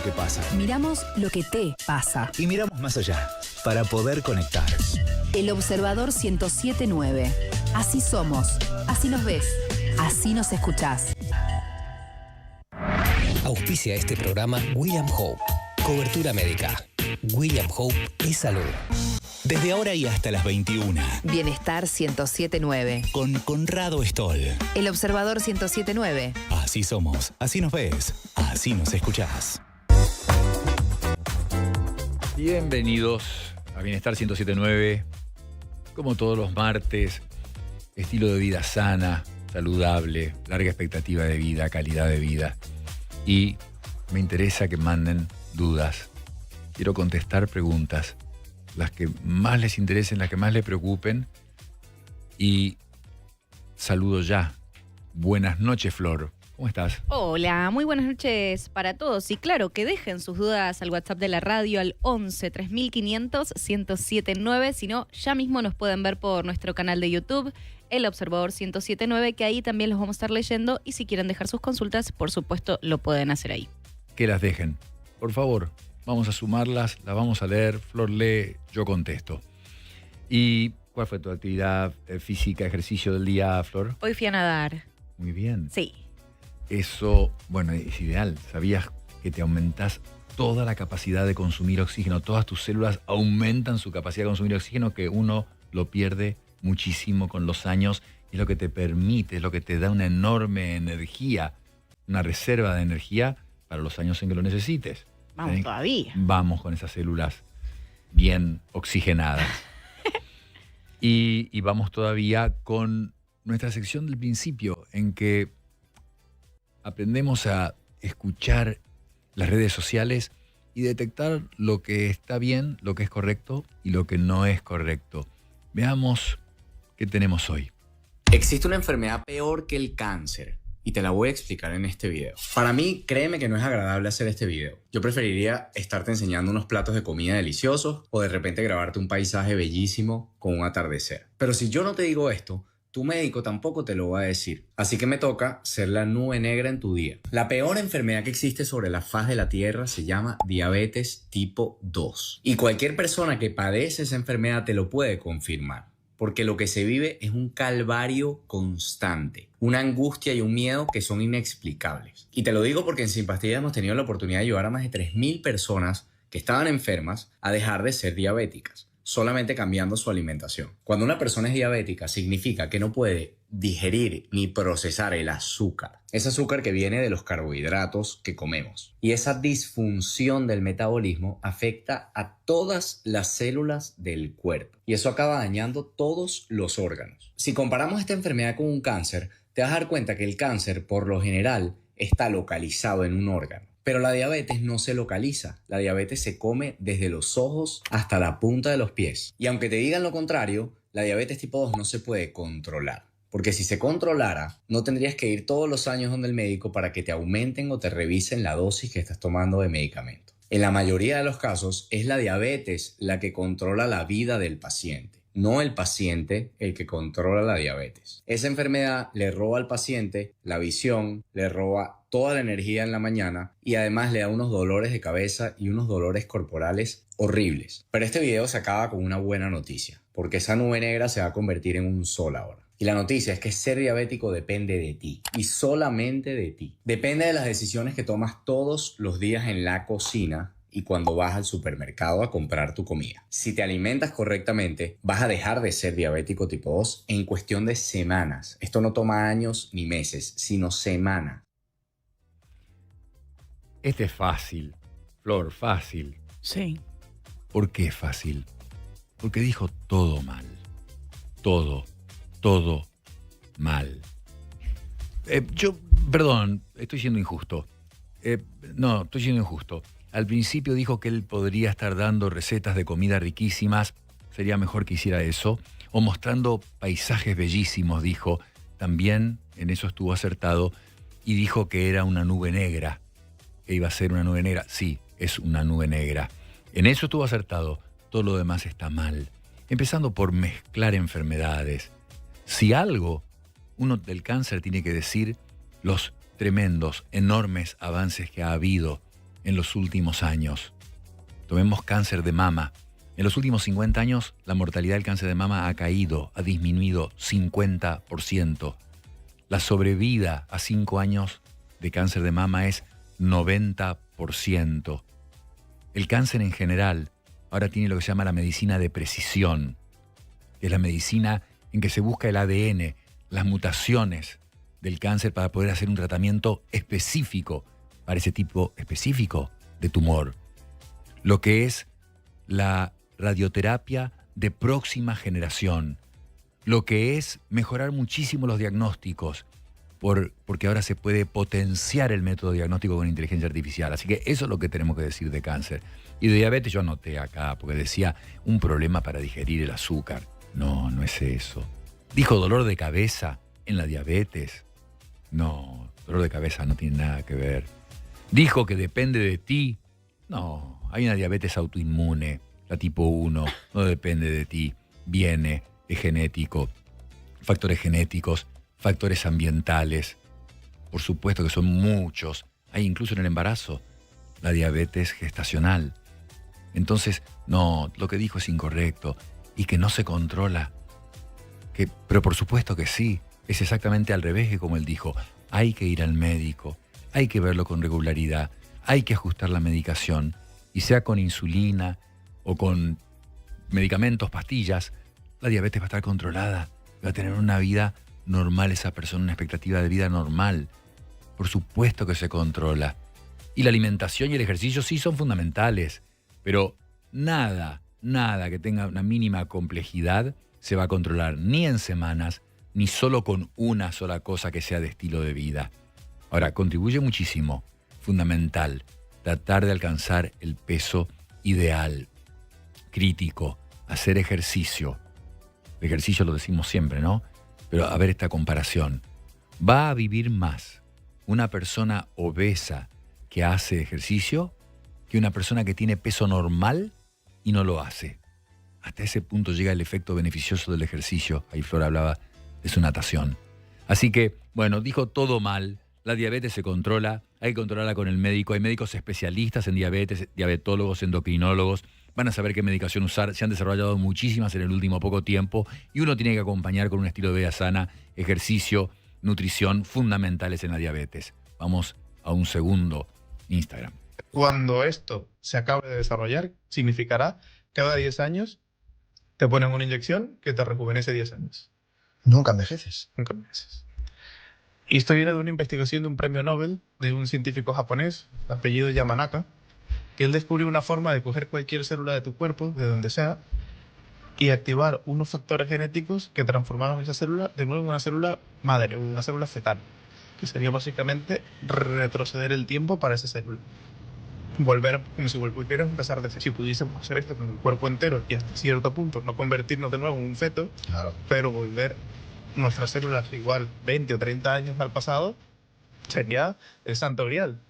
lo que pasa. Miramos lo que te pasa. Y miramos más allá, para poder conectar. El Observador 107.9. Así somos, así nos ves, así nos escuchás. Auspicia este programa William Hope. Cobertura médica. William Hope es salud. Desde ahora y hasta las 21. Bienestar 107.9. Con Conrado Stoll. El Observador 107.9. Así somos, así nos ves, así nos escuchás. Bienvenidos a Bienestar 107.9. Como todos los martes, estilo de vida sana, saludable, larga expectativa de vida, calidad de vida. Y me interesa que manden dudas. Quiero contestar preguntas, las que más les interesen, las que más les preocupen. Y saludo ya. Buenas noches, Flor. ¿Cómo estás? Hola, muy buenas noches para todos. Y claro, que dejen sus dudas al WhatsApp de la radio al 11 3500 1079. Si no, ya mismo nos pueden ver por nuestro canal de YouTube, El Observador 107.9, que ahí también los vamos a estar leyendo. Y si quieren dejar sus consultas, por supuesto, lo pueden hacer ahí. Que las dejen. Por favor, vamos a sumarlas, las vamos a leer. Flor lee, yo contesto. ¿Y cuál fue tu actividad física, ejercicio del día, Flor? Hoy fui a nadar. Muy bien. Sí. Eso, bueno, es ideal. ¿Sabías que te aumentás toda la capacidad de consumir oxígeno? Todas tus células aumentan su capacidad de consumir oxígeno, que uno lo pierde muchísimo con los años. Y es lo que te permite, es lo que te da una enorme energía, una reserva de energía para los años en que lo necesites. Vamos ¿Sí? todavía. Vamos con esas células bien oxigenadas. y vamos todavía con nuestra sección del principio, en que aprendemos a escuchar las redes sociales y detectar lo que está bien, lo que es correcto y lo que no es correcto. Veamos qué tenemos hoy. Existe una enfermedad peor que el cáncer y te la voy a explicar en este video. Para mí, créeme que no es agradable hacer este video. Yo preferiría estarte enseñando unos platos de comida deliciosos o de repente grabarte un paisaje bellísimo con un atardecer. Pero si yo no te digo esto, tu médico tampoco te lo va a decir. Así que me toca ser la nube negra en tu día. La peor enfermedad que existe sobre la faz de la Tierra se llama diabetes tipo 2. Y cualquier persona que padece esa enfermedad te lo puede confirmar. Porque lo que se vive es un calvario constante, una angustia y un miedo que son inexplicables. Y te lo digo porque en Sin Pastillas hemos tenido la oportunidad de ayudar a más de 3.000 personas que estaban enfermas a dejar de ser diabéticas, solamente cambiando su alimentación. Cuando una persona es diabética, significa que no puede digerir ni procesar el azúcar. Ese azúcar que viene de los carbohidratos que comemos. Y esa disfunción del metabolismo afecta a todas las células del cuerpo. Y eso acaba dañando todos los órganos. Si comparamos esta enfermedad con un cáncer, te vas a dar cuenta que el cáncer, por lo general, está localizado en un órgano. Pero la diabetes no se localiza. La diabetes se come desde los ojos hasta la punta de los pies. Y aunque te digan lo contrario, la diabetes tipo 2 no se puede controlar. Porque si se controlara, no tendrías que ir todos los años donde el médico para que te aumenten o te revisen la dosis que estás tomando de medicamento. En la mayoría de los casos, es la diabetes la que controla la vida del paciente, no el paciente el que controla la diabetes. Esa enfermedad le roba al paciente la visión, le roba toda la energía en la mañana y además le da unos dolores de cabeza y unos dolores corporales horribles. Pero este video se acaba con una buena noticia, porque esa nube negra se va a convertir en un sol ahora. Y la noticia es que ser diabético depende de ti y solamente de ti. Depende de las decisiones que tomas todos los días en la cocina y cuando vas al supermercado a comprar tu comida. Si te alimentas correctamente, vas a dejar de ser diabético tipo 2 en cuestión de semanas. Esto no toma años ni meses, sino semanas. Este es fácil, Flor, fácil. Sí. ¿Por qué fácil? Porque dijo todo mal. Todo mal. Perdón, estoy siendo injusto. Estoy siendo injusto. Al principio dijo que él podría estar dando recetas de comida riquísimas. Sería mejor que hiciera eso. O mostrando paisajes bellísimos, dijo. También en eso estuvo acertado. Y dijo que era una nube negra. Que iba a ser una nube negra. Sí, es una nube negra. En eso estuvo acertado. Todo lo demás está mal. Empezando por mezclar enfermedades. Si algo, uno del cáncer tiene que decir los tremendos, enormes avances que ha habido en los últimos años. Tomemos cáncer de mama. En los últimos 50 años, la mortalidad del cáncer de mama ha caído, ha disminuido 50%. La sobrevida a 5 años de cáncer de mama es 90%. El cáncer en general ahora tiene lo que se llama la medicina de precisión, que es la medicina en que se busca el ADN, las mutaciones del cáncer para poder hacer un tratamiento específico para ese tipo específico de tumor. Lo que es la radioterapia de próxima generación, lo que es mejorar muchísimo los diagnósticos, porque ahora se puede potenciar el método diagnóstico con inteligencia artificial. Así que eso es lo que tenemos que decir de cáncer. Y de diabetes yo anoté acá, porque decía un problema para digerir el azúcar. No, no es eso. Dijo dolor de cabeza en la diabetes. No, dolor de cabeza no tiene nada que ver. Dijo que depende de ti. No, hay una diabetes autoinmune, la tipo 1, no depende de ti. Viene, es genético, factores genéticos, factores ambientales. Por supuesto que son muchos. Hay incluso en el embarazo la diabetes gestacional. Entonces, no, lo que dijo es incorrecto y que no se controla. Pero por supuesto que sí, es exactamente al revés que como él dijo. Hay que ir al médico, hay que verlo con regularidad, hay que ajustar la medicación, y sea con insulina o con medicamentos, pastillas, la diabetes va a estar controlada, va a tener una vida normal esa persona, una expectativa de vida normal. Por supuesto que se controla. Y la alimentación y el ejercicio sí son fundamentales, pero nada que tenga una mínima complejidad se va a controlar ni en semanas, ni solo con una sola cosa que sea de estilo de vida. Ahora, contribuye muchísimo, fundamental, tratar de alcanzar el peso ideal, crítico, hacer ejercicio. El ejercicio lo decimos siempre, ¿no? Pero a ver esta comparación. ¿Va a vivir más una persona obesa que hace ejercicio que una persona que tiene peso normal y no lo hace? Hasta ese punto llega el efecto beneficioso del ejercicio. Ahí Flor hablaba de su natación. Así que, bueno, dijo todo mal. La diabetes se controla, hay que controlarla con el médico. Hay médicos especialistas en diabetes, diabetólogos, endocrinólogos. Van a saber qué medicación usar. Se han desarrollado muchísimas en el último poco tiempo y uno tiene que acompañar con un estilo de vida sana, ejercicio, nutrición, fundamentales en la diabetes. Vamos a un segundo Instagram. Cuando esto se acabe de desarrollar, significará cada 10 años te ponen una inyección que te rejuvenece 10 años. Nunca envejeces. Nunca envejeces. Y esto viene de una investigación de un premio Nobel de un científico japonés, apellido Yamanaka, que él descubrió una forma de coger cualquier célula de tu cuerpo, de donde sea, y activar unos factores genéticos que transformaron esa célula de nuevo en una célula madre, una célula fetal, que sería básicamente retroceder el tiempo para esa célula. Volver, como si volvieras a empezar de cero. Si pudiésemos hacer esto con el cuerpo entero y hasta cierto punto no convertirnos de nuevo en un feto, Claro. pero volver nuestras células igual 20 o 30 años al pasado, sería el santo grial.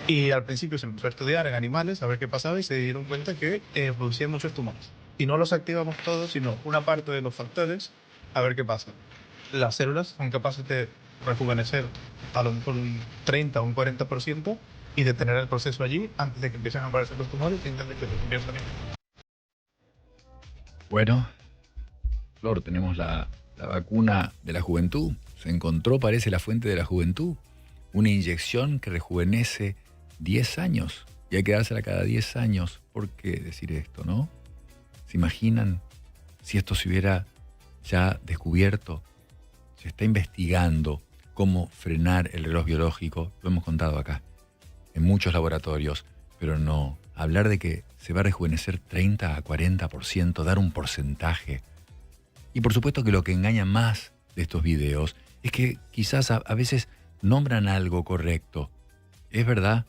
Y al principio se empezó a estudiar en animales, a ver qué pasaba, y se dieron cuenta que producían muchos tumores. Y no los activamos todos, sino una parte de los factores, a ver qué pasa. Las células son capaces de rejuvenecer a lo mejor un 30 o un 40% y detener el proceso allí antes de que empiecen a aparecer los tumores y antes de que se conviertan en... Bueno, Flor, tenemos la vacuna de la juventud. Se encontró, parece, la fuente de la juventud. Una inyección que rejuvenece 10 años. Y hay que dársela cada 10 años. ¿Por qué decir esto, no? ¿Se imaginan si esto se hubiera ya descubierto? Se está investigando cómo frenar el reloj biológico. Lo hemos contado acá, en muchos laboratorios. Pero no, hablar de que se va a rejuvenecer 30 a 40%, dar un porcentaje. Y por supuesto que lo que engaña más de estos videos es que quizás a veces nombran algo correcto. Es verdad,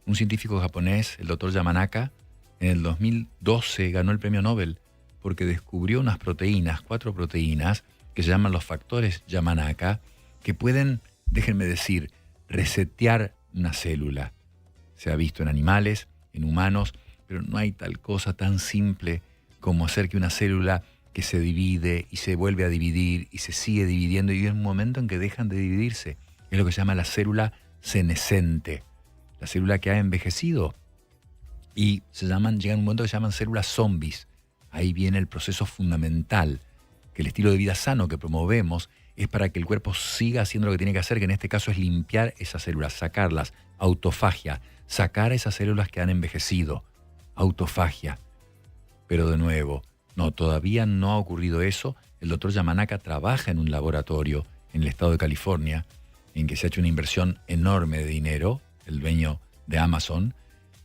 un científico japonés, el doctor Yamanaka, en el 2012 ganó el premio Nobel porque descubrió unas proteínas, 4 proteínas, que se llaman los factores Yamanaka, que pueden, déjenme decir, resetear una célula. Se ha visto en animales, en humanos, pero no hay tal cosa tan simple como hacer que una célula que se divide y se vuelve a dividir y se sigue dividiendo y hay un momento en que dejan de dividirse. Es lo que se llama la célula senescente. la célula que ha envejecido. Y llegan a un momento que se llaman células zombies. Ahí viene el proceso fundamental, que el estilo de vida sano que promovemos es para que el cuerpo siga haciendo lo que tiene que hacer, que en este caso es limpiar esas células, sacarlas, autofagia, sacar esas células que han envejecido, autofagia. Pero de nuevo, no, todavía no ha ocurrido eso. El doctor Yamanaka trabaja en un laboratorio en el estado de California, en que se ha hecho una inversión enorme de dinero, el dueño de Amazon,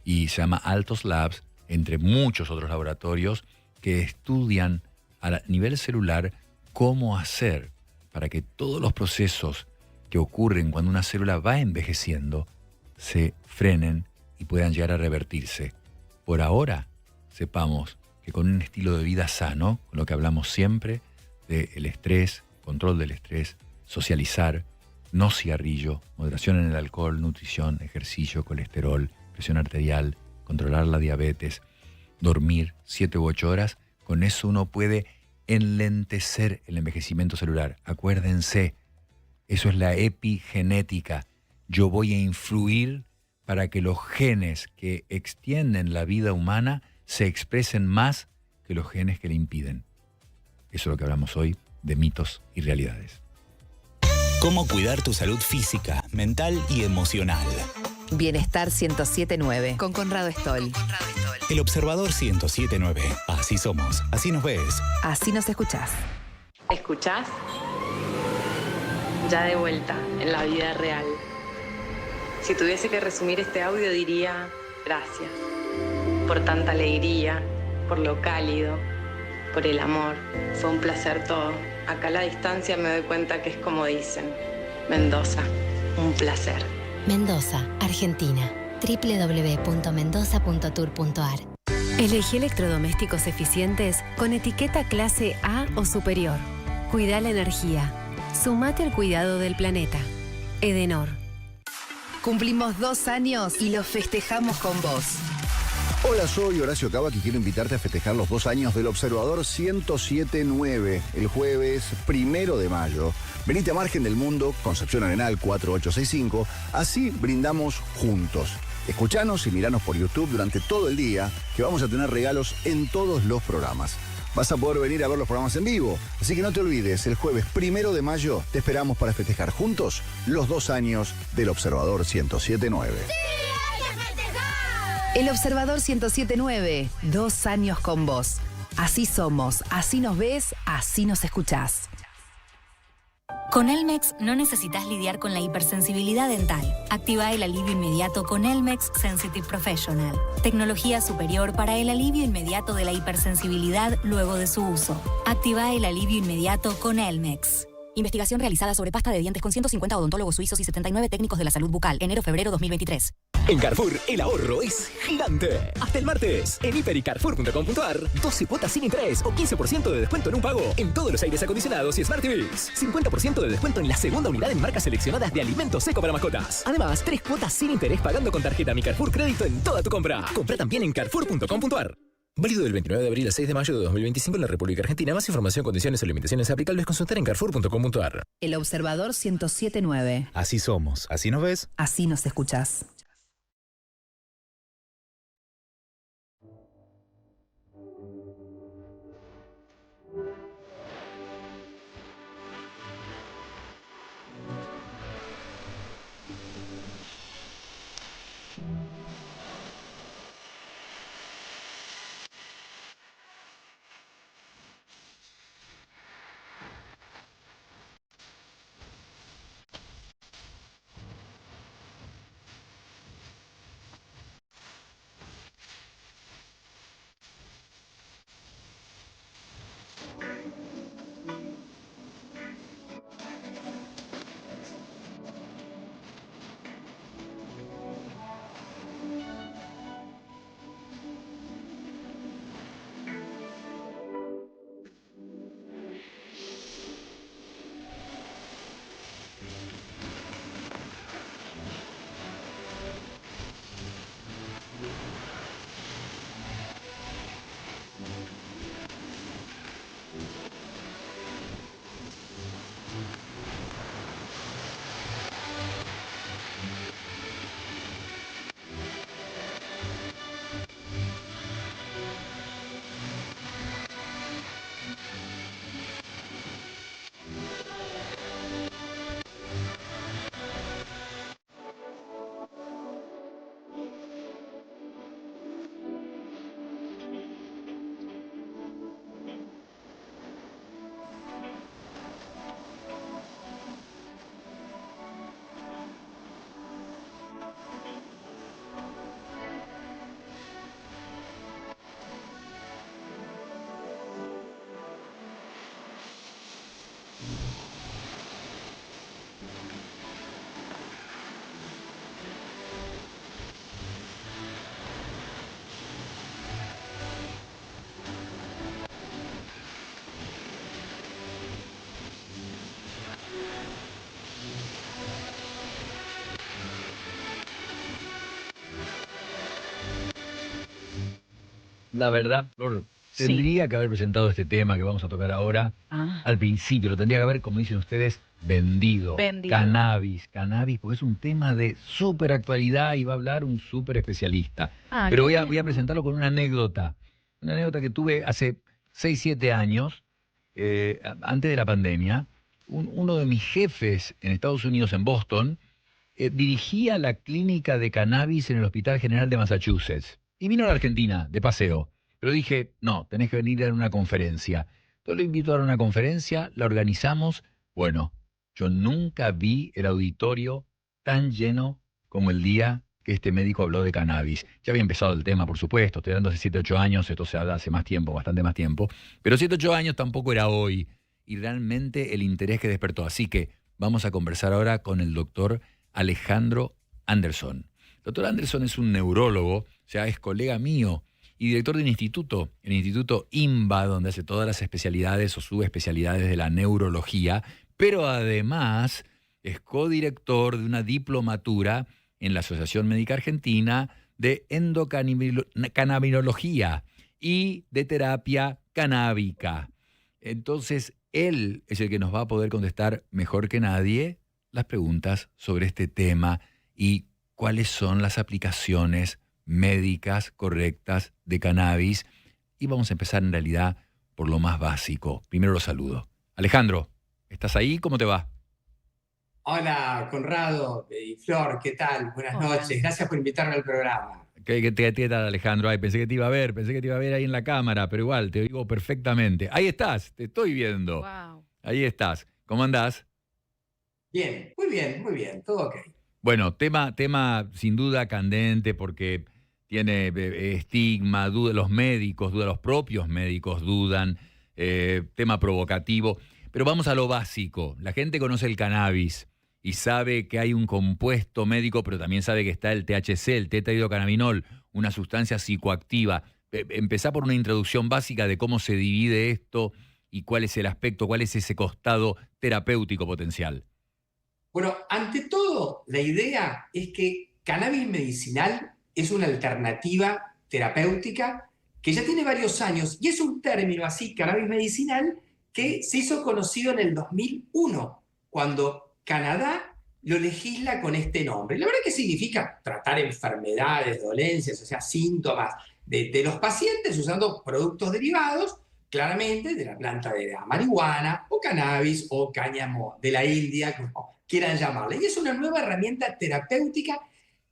y se llama Altos Labs, entre muchos otros laboratorios que estudian a nivel celular cómo hacer para que todos los procesos que ocurren cuando una célula va envejeciendo se frenen y puedan llegar a revertirse. Por ahora, sepamos que con un estilo de vida sano, con lo que hablamos siempre, del estrés, control del estrés, socializar, no cigarrillo, moderación en el alcohol, nutrición, ejercicio, colesterol, presión arterial, controlar la diabetes, dormir 7 u 8 horas, con eso uno puede enlentecer el envejecimiento celular. Acuérdense, eso es la epigenética. Yo voy a influir para que los genes que extienden la vida humana se expresen más que los genes que le impiden. Eso es lo que hablamos hoy de mitos y realidades. Cómo cuidar tu salud física, mental y emocional. Bienestar 107.9 con Conrado Stoll. El Observador 107.9. Así somos, así nos ves. Así nos escuchás. ¿Escuchás? Ya de vuelta en la vida real. Si tuviese que resumir este audio diría gracias por tanta alegría, por lo cálido, por el amor. Fue un placer todo. Acá a la distancia me doy cuenta que es como dicen. Mendoza, un placer. Mendoza, Argentina. www.mendoza.tour.ar. Elegí electrodomésticos eficientes con etiqueta clase A o superior. Cuida la energía. Sumate al cuidado del planeta. Edenor. Cumplimos 2 años y los festejamos con vos. Hola, soy Horacio Cavac y quiero invitarte a festejar los 2 años del Observador 107.9, el jueves 1 de mayo. Venite a Margen del Mundo, Concepción Arenal 4865, así brindamos juntos. Escuchanos y miranos por YouTube durante todo el día, que vamos a tener regalos en todos los programas. Vas a poder venir a ver los programas en vivo, así que no te olvides, el jueves 1 de mayo te esperamos para festejar juntos los 2 años del Observador 107.9. El Observador 107.9, 2 años con vos. Así somos, así nos ves, así nos escuchás. Con Elmex no necesitas lidiar con la hipersensibilidad dental. Activa el alivio inmediato con Elmex Sensitive Professional. Tecnología superior para el alivio inmediato de la hipersensibilidad luego de su uso. Activa el alivio inmediato con Elmex. Investigación realizada sobre pasta de dientes con 150 odontólogos suizos y 79 técnicos de la salud bucal. Enero-febrero 2023. En Carrefour, el ahorro es gigante. Hasta el martes, en hiper y carrefour.com.ar, 12 cuotas sin interés o 15% de descuento en un pago en todos los aires acondicionados y Smart TVs. 50% de descuento en la segunda unidad en marcas seleccionadas de alimento seco para mascotas. Además, 3 cuotas sin interés pagando con tarjeta Mi Carrefour Crédito en toda tu compra. Compra también en carrefour.com.ar. Válido del 29 de abril al 6 de mayo de 2025 en la República Argentina. Más información, condiciones o limitaciones aplicables consultar en carrefour.com.ar. El Observador 107.9. Así somos, así nos ves. Así nos escuchás. La verdad, Flor, tendría que haber presentado este tema que vamos a tocar ahora al principio. Lo tendría que haber, como dicen ustedes, vendido. Cannabis, porque es un tema de súper actualidad y va a hablar un súper especialista. Pero voy a presentarlo con una anécdota. Una anécdota que tuve hace 6, 7 años, antes de la pandemia. Uno de mis jefes en Estados Unidos, en Boston, dirigía la clínica de cannabis en el Hospital General de Massachusetts. Y vino a la Argentina, de paseo. Pero dije, no, tenés que venir a dar una conferencia. Entonces lo invito a dar una conferencia, la organizamos. Bueno, yo nunca vi el auditorio tan lleno como el día que este médico habló de cannabis. Ya había empezado el tema, por supuesto, estoy dando hace 7, 8 años, esto se habla hace más tiempo, bastante más tiempo. Pero 7, 8 años tampoco era hoy. Y realmente el interés que despertó. Así que vamos a conversar ahora con el doctor Alejandro Anderson. El doctor Anderson es un neurólogo, o sea, es colega mío y director de un instituto, el Instituto INVA, donde hace todas las especialidades o subespecialidades de la neurología, pero además es codirector de una diplomatura en la Asociación Médica Argentina de endocannabinología y de terapia canábica. Entonces, él es el que nos va a poder contestar mejor que nadie las preguntas sobre este tema y cuáles son las aplicaciones médicas correctas de cannabis. Y vamos a empezar en realidad por lo más básico. Primero lo saludo. Alejandro, ¿estás ahí? ¿Cómo te va? Hola, Conrado y Flor, ¿qué tal? Buenas noches. Gracias por invitarme al programa. ¿Qué tal, Alejandro? Ay, pensé que te iba a ver ahí en la cámara, pero igual, te oigo perfectamente. Ahí estás, te estoy viendo. Wow. Ahí estás. ¿Cómo andás? Bien, muy bien, todo ok. Bueno, tema sin duda candente porque tiene estigma, duda los médicos, los propios médicos dudan, tema provocativo. Pero vamos a lo básico. La gente conoce el cannabis y sabe que hay un compuesto médico, pero también sabe que está el THC, el tetrahidrocannabinol, una sustancia psicoactiva. Empezá por una introducción básica de cómo se divide esto y cuál es el aspecto, cuál es ese costado terapéutico potencial. Bueno, ante todo, la idea es que cannabis medicinal es una alternativa terapéutica que ya tiene varios años y es un término así, cannabis medicinal, que se hizo conocido en el 2001, cuando Canadá lo legisla con este nombre. La verdad que significa tratar enfermedades, dolencias, o sea, síntomas de los pacientes usando productos derivados, claramente, de la planta de la marihuana o cannabis o cáñamo de la India, como quieran llamarle. Y es una nueva herramienta terapéutica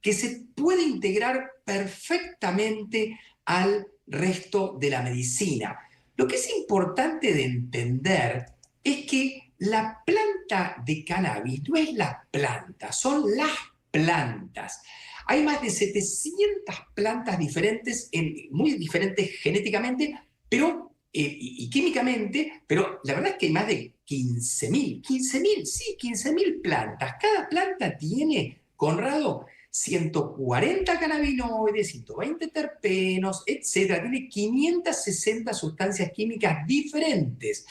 que se puede integrar perfectamente al resto de la medicina. Lo que es importante de entender es que la planta de cannabis no es la planta, son las plantas. Hay más de 700 plantas diferentes, muy diferentes genéticamente y químicamente, pero la verdad es que hay más de 15.000 plantas. Cada planta tiene, Conrado, 140 cannabinoides, 120 terpenos, etc. Tiene 560 sustancias químicas diferentes.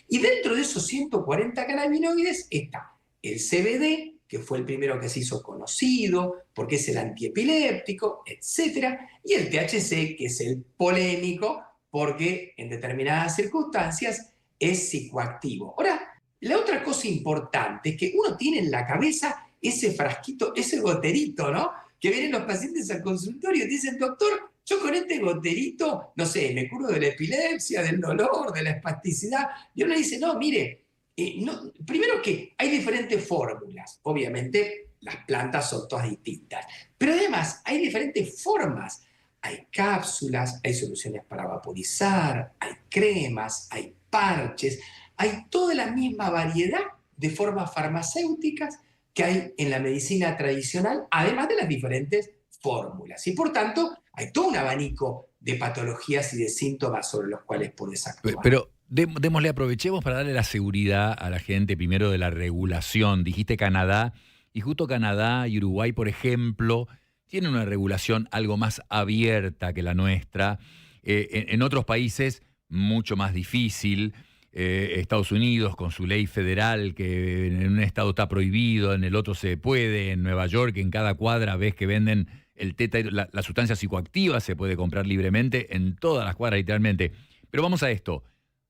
Y dentro de esos 140 cannabinoides está el CBD, que fue el primero que se hizo conocido, porque es el antiepiléptico, etc. Y el THC, que es el polémico, porque en determinadas circunstancias es psicoactivo. Ahora, la otra cosa importante es que uno tiene en la cabeza ese frasquito, ese goterito, ¿no? Que vienen los pacientes al consultorio y dicen, doctor, yo con este goterito, no sé, me curo de la epilepsia, del dolor, de la espasticidad. Y uno le dice, no, mire, primero que hay diferentes fórmulas. Obviamente, las plantas son todas distintas. Pero además, hay diferentes formas. Hay cápsulas, hay soluciones para vaporizar, hay cremas, hay parches. Hay toda la misma variedad de formas farmacéuticas que hay en la medicina tradicional, además de las diferentes fórmulas. Y por tanto, hay todo un abanico de patologías y de síntomas sobre los cuales puedes actuar. Pero démosle, aprovechemos para darle la seguridad a la gente, primero de la regulación. Dijiste Canadá, y justo Canadá y Uruguay, por ejemplo, tienen una regulación algo más abierta que la nuestra. En otros países, mucho más difícil. Estados Unidos con su ley federal que en un estado está prohibido, en el otro se puede, en Nueva York en cada cuadra ves que venden el teta, la sustancia psicoactiva se puede comprar libremente en todas las cuadras, literalmente. Pero vamos a esto.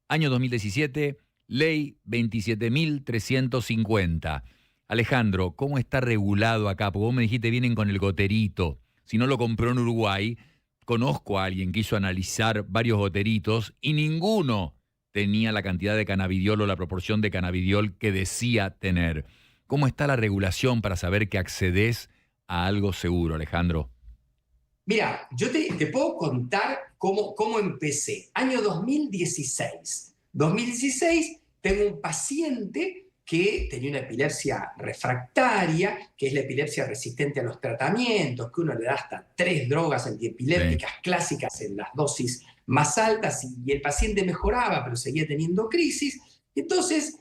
Año 2017, ley 27.350. Alejandro, ¿cómo está regulado acá? Porque vos me dijiste vienen con el goterito. Si no lo compró en Uruguay, conozco a alguien que hizo analizar varios goteritos y ninguno tenía la cantidad de cannabidiol o la proporción de cannabidiol que decía tener. ¿Cómo está la regulación para saber que accedes a algo seguro, Alejandro? Mira, yo te puedo contar cómo empecé. Año 2016. 2016 tengo un paciente que tenía una epilepsia refractaria, que es la epilepsia resistente a los tratamientos, que uno le da hasta 3 drogas antiepilépticas clásicas en las dosis más altas y el paciente mejoraba, pero seguía teniendo crisis. Entonces,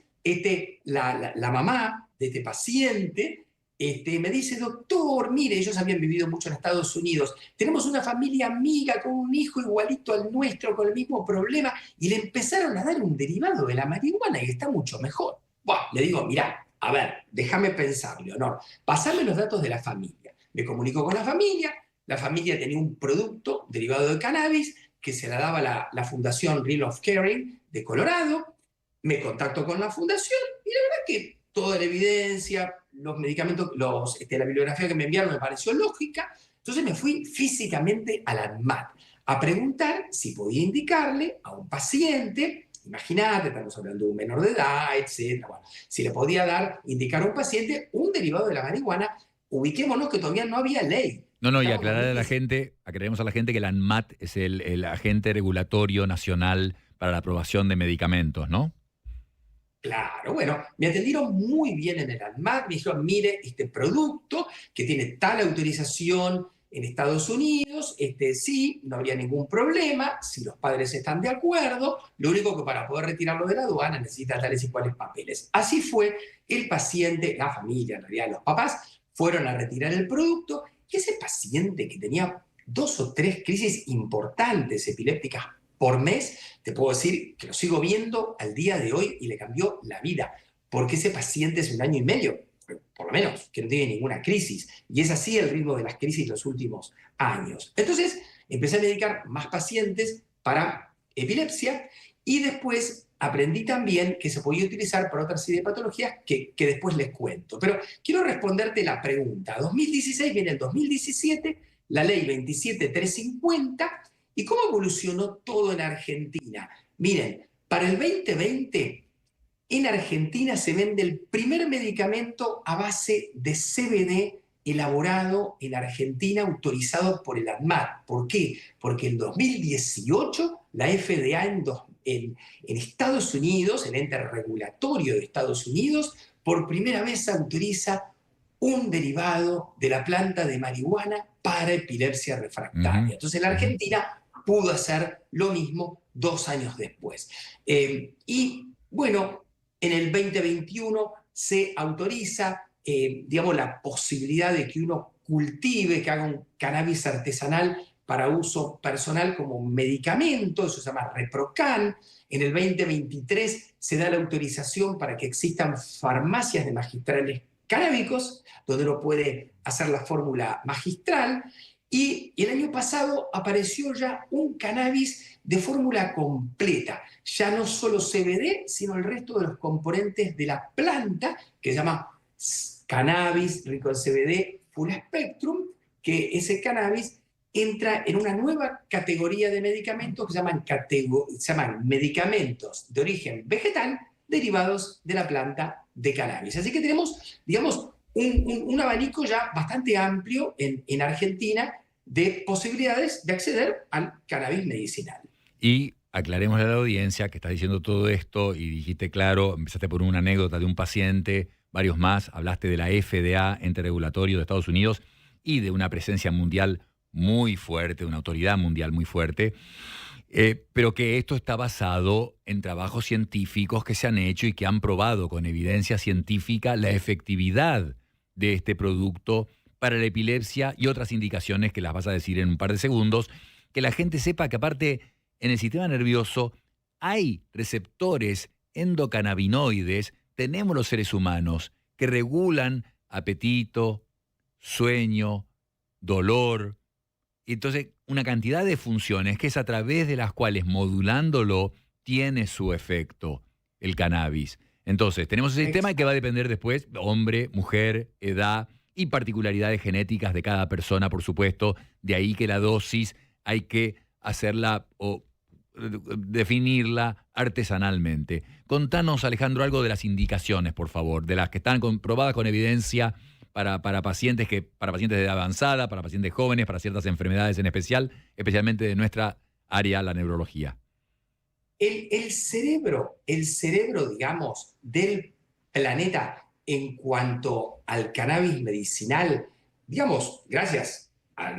la mamá de este paciente me dice, doctor, mire, ellos habían vivido mucho en Estados Unidos, tenemos una familia amiga con un hijo igualito al nuestro, con el mismo problema, y le empezaron a dar un derivado de la marihuana y está mucho mejor. Bueno, le digo, mirá, a ver, déjame pensar, Leonor, pasame los datos de la familia. Me comunico con la familia tenía un producto derivado de cannabis que se la daba la Fundación Real of Caring de Colorado, me contacto con la fundación y la verdad que toda la evidencia, los medicamentos, la bibliografía que me enviaron me pareció lógica, entonces me fui físicamente a la ANMAT a preguntar si podía indicarle a un paciente. Imagínate, estamos hablando de un menor de edad, etc. Bueno, si le podía indicar a un paciente un derivado de la marihuana, ubiquémonos que todavía no había ley. No, y aclararle a la gente, aclaremos a la gente que la ANMAT es el agente regulatorio nacional para la aprobación de medicamentos, ¿no? Claro, bueno, me atendieron muy bien en el ANMAT, me dijeron, mire, este producto que tiene tal autorización en Estados Unidos, sí, no habría ningún problema, si los padres están de acuerdo, lo único que para poder retirarlo de la aduana necesita tales y cuales papeles. Así fue, el paciente, la familia, en realidad los papás, fueron a retirar el producto y ese paciente que tenía 2 o 3 crisis importantes epilépticas por mes, te puedo decir que lo sigo viendo al día de hoy y le cambió la vida, porque ese paciente es 1 año y medio, por lo menos, que no tiene ninguna crisis. Y es así el ritmo de las crisis los últimos años. Entonces, empecé a medicar más pacientes para epilepsia y después aprendí también que se podía utilizar para otra serie de patologías que después les cuento. Pero quiero responderte la pregunta. 2016 viene el 2017, la ley 27.350. ¿Y cómo evolucionó todo en Argentina? Miren, para el 2020... en Argentina se vende el primer medicamento a base de CBD elaborado en Argentina, autorizado por el ANMAT. ¿Por qué? Porque en 2018 la FDA en Estados Unidos, el ente regulatorio de Estados Unidos, por primera vez autoriza un derivado de la planta de marihuana para epilepsia refractaria. Entonces la Argentina pudo hacer lo mismo 2 años después. Y bueno, en el 2021 se autoriza, la posibilidad de que uno cultive, que haga un cannabis artesanal para uso personal como medicamento, eso se llama Reprocan. En el 2023 se da la autorización para que existan farmacias de magistrales canábicos, donde uno puede hacer la fórmula magistral. Y el año pasado apareció ya un cannabis de fórmula completa, ya no solo CBD, sino el resto de los componentes de la planta, que se llama cannabis rico en CBD full spectrum, que ese cannabis entra en una nueva categoría de medicamentos que se llaman medicamentos de origen vegetal derivados de la planta de cannabis. Así que tenemos, digamos, un abanico ya bastante amplio en Argentina de posibilidades de acceder al cannabis medicinal. Y aclaremos a la audiencia que estás diciendo todo esto y dijiste claro, empezaste por una anécdota de un paciente, varios más, hablaste de la FDA, ente regulatorio de Estados Unidos, y de una presencia mundial muy fuerte, una autoridad mundial muy fuerte, pero que esto está basado en trabajos científicos que se han hecho y que han probado con evidencia científica la efectividad de este producto para la epilepsia y otras indicaciones que las vas a decir en un par de segundos, que la gente sepa que aparte en el sistema nervioso hay receptores endocannabinoides, tenemos los seres humanos, que regulan apetito, sueño, dolor. Entonces, una cantidad de funciones que es a través de las cuales, modulándolo, tiene su efecto el cannabis. Entonces, tenemos ese sistema que va a depender después, hombre, mujer, edad y particularidades genéticas de cada persona, por supuesto. De ahí que la dosis hay que hacerla o definirla artesanalmente. Contanos, Alejandro, algo de las indicaciones, por favor, de las que están comprobadas con evidencia para pacientes de edad avanzada, para pacientes jóvenes, para ciertas enfermedades en especial, especialmente de nuestra área, la neurología. El cerebro, digamos, del planeta en cuanto al cannabis medicinal, digamos, gracias a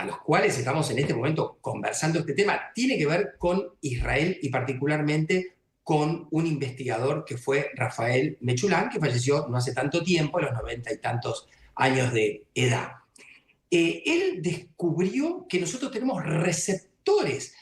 los cuales estamos en este momento conversando este tema, tiene que ver con Israel y particularmente con un investigador que fue Rafael Mechulán, que falleció no hace tanto tiempo, a los 90 y tantos años de edad. Él descubrió que nosotros tenemos receptores.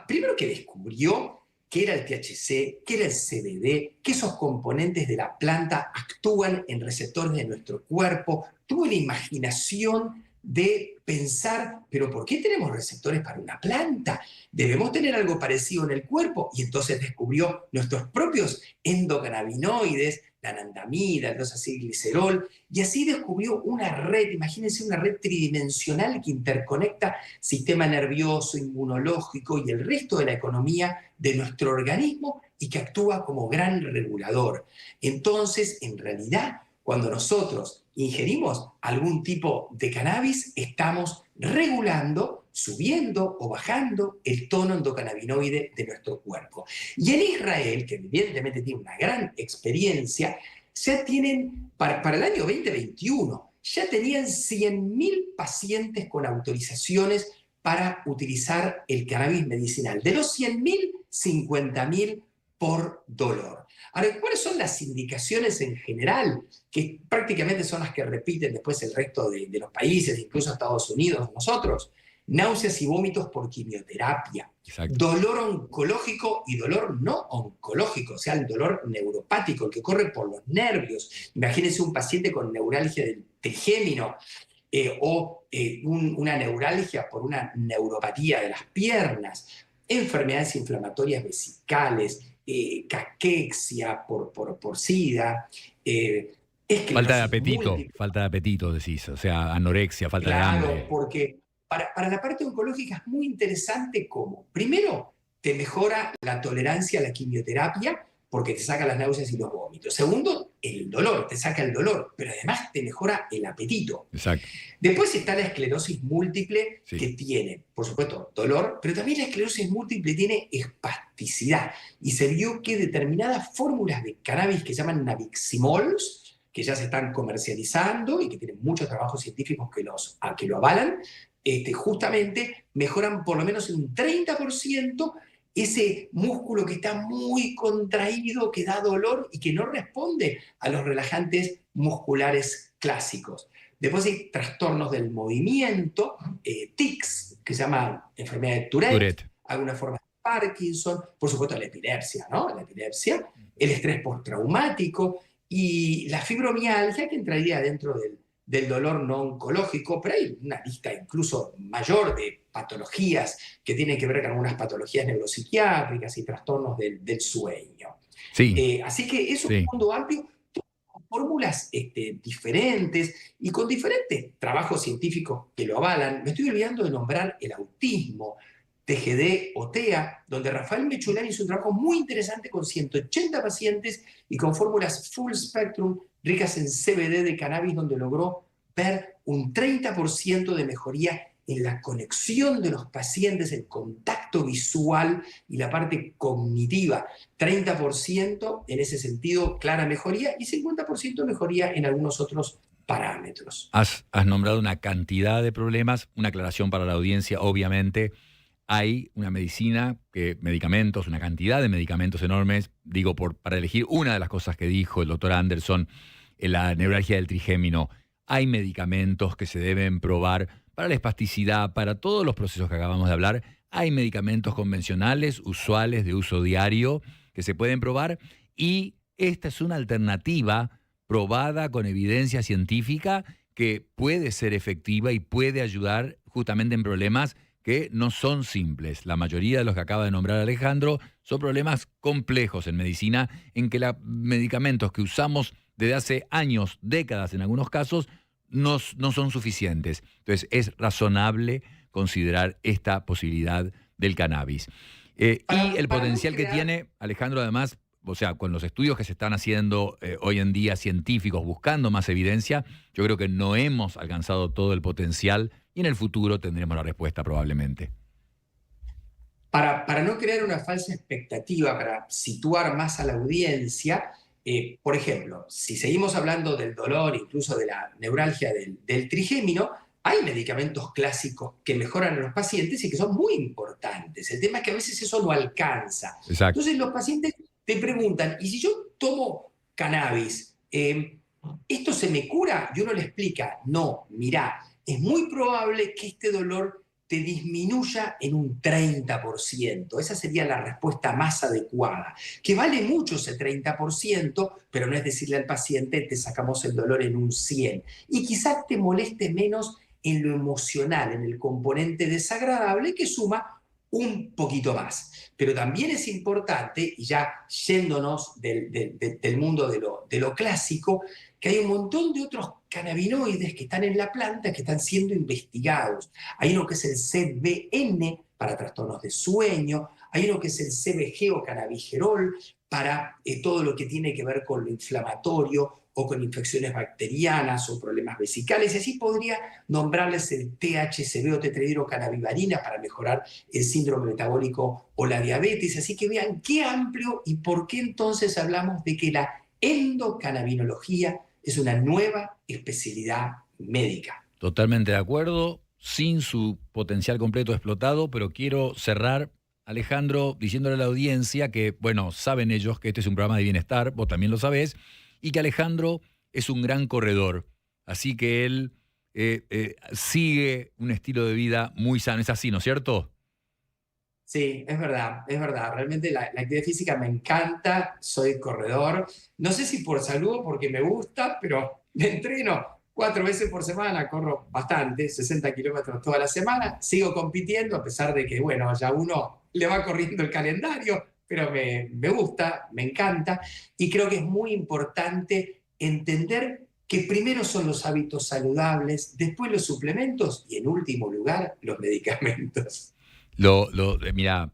Primero que descubrió qué era el THC, qué era el CBD, que esos componentes de la planta actúan en receptores de nuestro cuerpo. Tuvo la imaginación de pensar, pero ¿por qué tenemos receptores para una planta? Debemos tener algo parecido en el cuerpo. Y entonces descubrió nuestros propios endocannabinoides, la anandamida, el 2-acilglicerol, y así descubrió una red, imagínense una red tridimensional que interconecta sistema nervioso, inmunológico y el resto de la economía de nuestro organismo y que actúa como gran regulador. Entonces, en realidad, cuando nosotros ingerimos algún tipo de cannabis, estamos regulando, subiendo o bajando el tono endocannabinoide de nuestro cuerpo. Y en Israel, que evidentemente tiene una gran experiencia, ya tienen, para el año 2021, ya tenían 100.000 pacientes con autorizaciones para utilizar el cannabis medicinal. De los 100.000, 50.000 por dolor. Ahora, ¿cuáles son las indicaciones en general? Que prácticamente son las que repiten después el resto de los países, incluso Estados Unidos, nosotros. Náuseas y vómitos por quimioterapia. Exacto. Dolor oncológico y dolor no oncológico, o sea, el dolor neuropático, el que corre por los nervios. Imagínense un paciente con neuralgia del trigémino una neuralgia por una neuropatía de las piernas, enfermedades inflamatorias vesicales, caquexia por SIDA, falta de apetito, decís, o sea, anorexia, falta de hambre. Claro, porque para la parte oncológica es muy interesante cómo, primero, te mejora la tolerancia a la quimioterapia porque te saca las náuseas y los vómitos. Segundo, el dolor, te saca el dolor, pero además te mejora el apetito. Exacto. Después está la esclerosis múltiple, sí, que tiene, por supuesto, dolor, pero también la esclerosis múltiple tiene espasticidad. Y se vio que determinadas fórmulas de cannabis que se llaman nabiximols, que ya se están comercializando y que tienen muchos trabajos científicos que lo avalan, justamente mejoran por lo menos en un 30% ese músculo que está muy contraído, que da dolor y que no responde a los relajantes musculares clásicos. Después hay trastornos del movimiento, tics, que se llama enfermedad de Tourette. Alguna forma de Parkinson, por supuesto la epilepsia, ¿no? La epilepsia, el estrés postraumático y la fibromialgia, que entraría dentro del dolor no oncológico, pero hay una lista incluso mayor de patologías que tienen que ver con algunas patologías neuropsiquiátricas y trastornos del sueño. Sí. Así que es un mundo amplio, con fórmulas diferentes y con diferentes trabajos científicos que lo avalan. Me estoy olvidando de nombrar el autismo, TGD o TEA, donde Rafael Mechulán hizo un trabajo muy interesante con 180 pacientes y con fórmulas full spectrum ricas en CBD de cannabis, donde logró ver un 30% de mejoría en la conexión de los pacientes, el contacto visual y la parte cognitiva. 30% en ese sentido, clara mejoría, y 50% mejoría en algunos otros parámetros. Has nombrado una cantidad de problemas, una aclaración para la audiencia, obviamente. Hay una medicina, medicamentos, una cantidad de medicamentos enormes. Digo, para elegir una de las cosas que dijo el doctor Anderson, en la neuralgia del trigémino, hay medicamentos que se deben probar para la espasticidad, para todos los procesos que acabamos de hablar. Hay medicamentos convencionales, usuales, de uso diario, que se pueden probar. Y esta es una alternativa probada con evidencia científica que puede ser efectiva y puede ayudar justamente en problemas que no son simples. La mayoría de los que acaba de nombrar Alejandro son problemas complejos en medicina, en que los medicamentos que usamos desde hace años, décadas en algunos casos, no son suficientes. Entonces es razonable considerar esta posibilidad del cannabis. Y el potencial que tiene, Alejandro, además, o sea, con los estudios que se están haciendo hoy en día científicos, buscando más evidencia, yo creo que no hemos alcanzado todo el potencial y en el futuro tendremos la respuesta probablemente. Para no crear una falsa expectativa, para situar más a la audiencia, por ejemplo, si seguimos hablando del dolor, incluso de la neuralgia del trigémino, hay medicamentos clásicos que mejoran a los pacientes y que son muy importantes. El tema es que a veces eso no alcanza. Exacto. Entonces los pacientes te preguntan, ¿y si yo tomo cannabis, esto se me cura? Y uno le explica, no, mirá, es muy probable que este dolor te disminuya en un 30%. Esa sería la respuesta más adecuada, que vale mucho ese 30%, pero no es decirle al paciente, te sacamos el dolor en un 100%. Y quizás te moleste menos en lo emocional, en el componente desagradable, que suma un poquito más. Pero también es importante, y ya yéndonos del mundo de lo clásico, que hay un montón de otros cannabinoides que están en la planta que están siendo investigados. Hay uno que es el CBN para trastornos de sueño, hay uno que es el CBG o cannabigerol para todo lo que tiene que ver con lo inflamatorio o con infecciones bacterianas o problemas vesicales, y así podría nombrarles el THCV o tetrahidrocannabivarina para mejorar el síndrome metabólico o la diabetes. Así que vean qué amplio y por qué entonces hablamos de que la endocannabinología es una nueva especialidad médica. Totalmente de acuerdo, sin su potencial completo explotado, pero quiero cerrar, Alejandro, diciéndole a la audiencia que, bueno, saben ellos que este es un programa de bienestar, vos también lo sabés, y que Alejandro es un gran corredor, así que él sigue un estilo de vida muy sano. Es así, ¿no es cierto? Sí, es verdad. Realmente la actividad física me encanta, soy corredor. No sé si por salud o porque me gusta, pero me entreno 4 veces por semana, corro bastante, 60 kilómetros toda la semana. Sigo compitiendo a pesar de que, bueno, ya uno le va corriendo el calendario, pero me gusta, me encanta. Y creo que es muy importante entender que primero son los hábitos saludables, después los suplementos y en último lugar los medicamentos. Mira,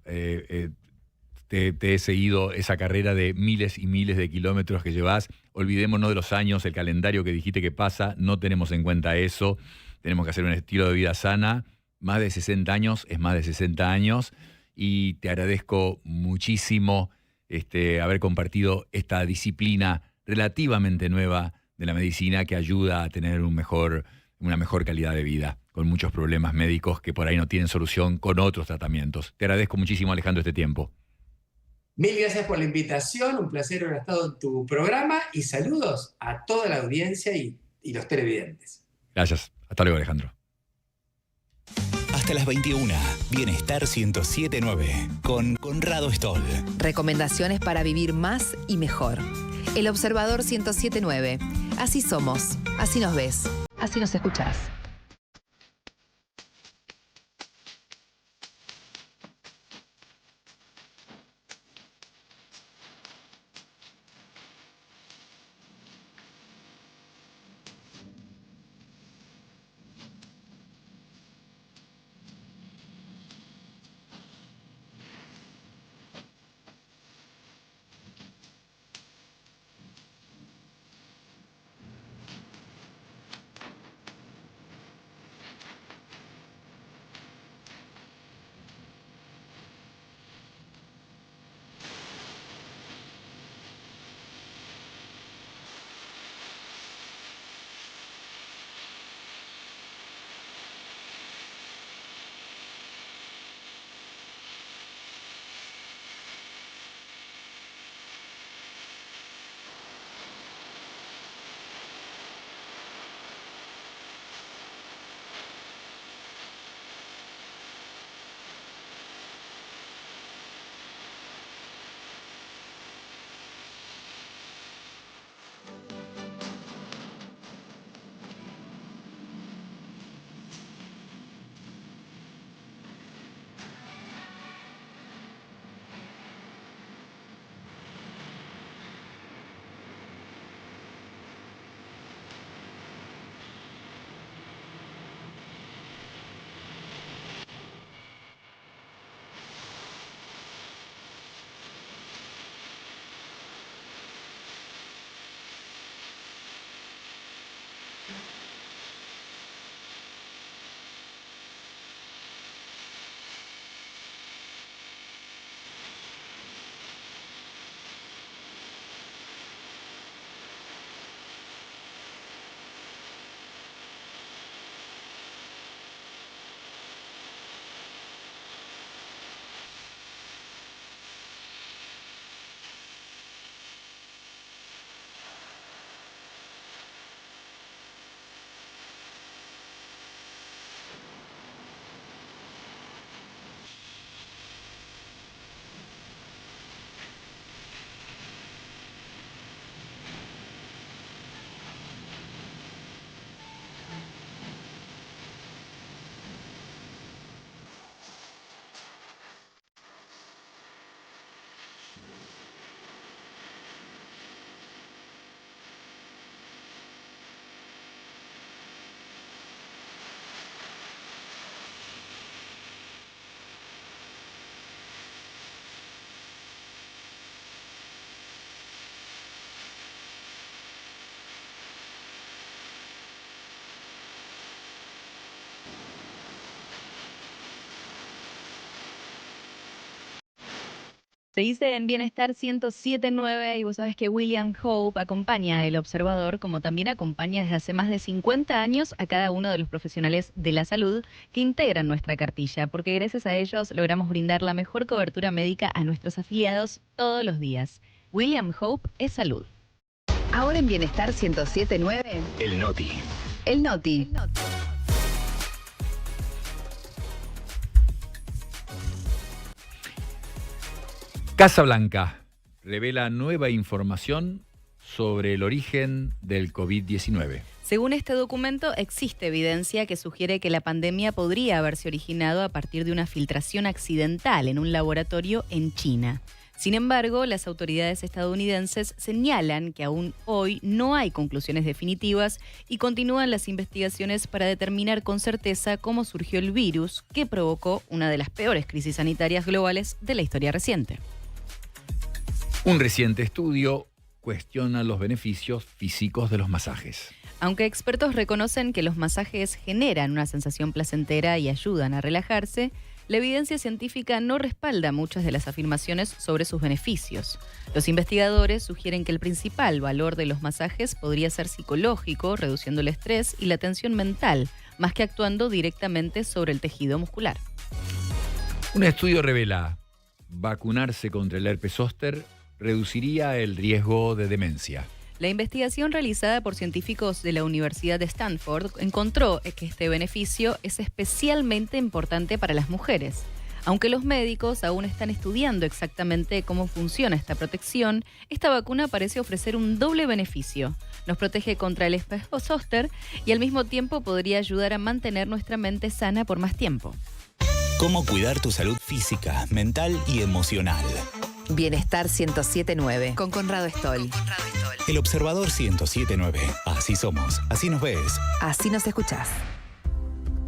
te he seguido esa carrera de miles y miles de kilómetros que llevas. Olvidémonos de los años, el calendario que dijiste que pasa, no tenemos en cuenta eso. Tenemos que hacer un estilo de vida sana. Más de 60 años es más de 60 años. Y te agradezco muchísimo haber compartido esta disciplina relativamente nueva de la medicina que ayuda a tener una mejor calidad de vida, con muchos problemas médicos que por ahí no tienen solución con otros tratamientos. Te agradezco muchísimo, Alejandro, este tiempo. Mil gracias por la invitación, un placer haber estado en tu programa y saludos a toda la audiencia y los televidentes. Gracias. Hasta luego, Alejandro. Hasta las 21. Bienestar 107.9 con Conrado Stoll. Recomendaciones para vivir más y mejor. El Observador 107.9. Así somos, así nos ves, así nos escuchás. Se dice en Bienestar 107.9 y vos sabés que William Hope acompaña a El Observador, como también acompaña desde hace más de 50 años a cada uno de los profesionales de la salud que integran nuestra cartilla, porque gracias a ellos logramos brindar la mejor cobertura médica a nuestros afiliados todos los días. William Hope es salud. Ahora en Bienestar 107.9, El Noti. el Noti. Casa Blanca revela nueva información sobre el origen del COVID-19. Según este documento, existe evidencia que sugiere que la pandemia podría haberse originado a partir de una filtración accidental en un laboratorio en China. Sin embargo, las autoridades estadounidenses señalan que aún hoy no hay conclusiones definitivas y continúan las investigaciones para determinar con certeza cómo surgió el virus que provocó una de las peores crisis sanitarias globales de la historia reciente. Un reciente estudio cuestiona los beneficios físicos de los masajes. Aunque expertos reconocen que los masajes generan una sensación placentera y ayudan a relajarse, la evidencia científica no respalda muchas de las afirmaciones sobre sus beneficios. Los investigadores sugieren que el principal valor de los masajes podría ser psicológico, reduciendo el estrés y la tensión mental, más que actuando directamente sobre el tejido muscular. Un estudio revela: vacunarse contra el herpes zóster reduciría el riesgo de demencia. La investigación realizada por científicos de la Universidad de Stanford encontró que este beneficio es especialmente importante para las mujeres. Aunque los médicos aún están estudiando exactamente cómo funciona esta protección, esta vacuna parece ofrecer un doble beneficio. Nos protege contra el herpes zóster y al mismo tiempo podría ayudar a mantener nuestra mente sana por más tiempo. Cómo cuidar tu salud física, mental y emocional. Bienestar 107.9 con Conrado Stoll. El Observador 107.9. Así somos, así nos ves. Así nos escuchás.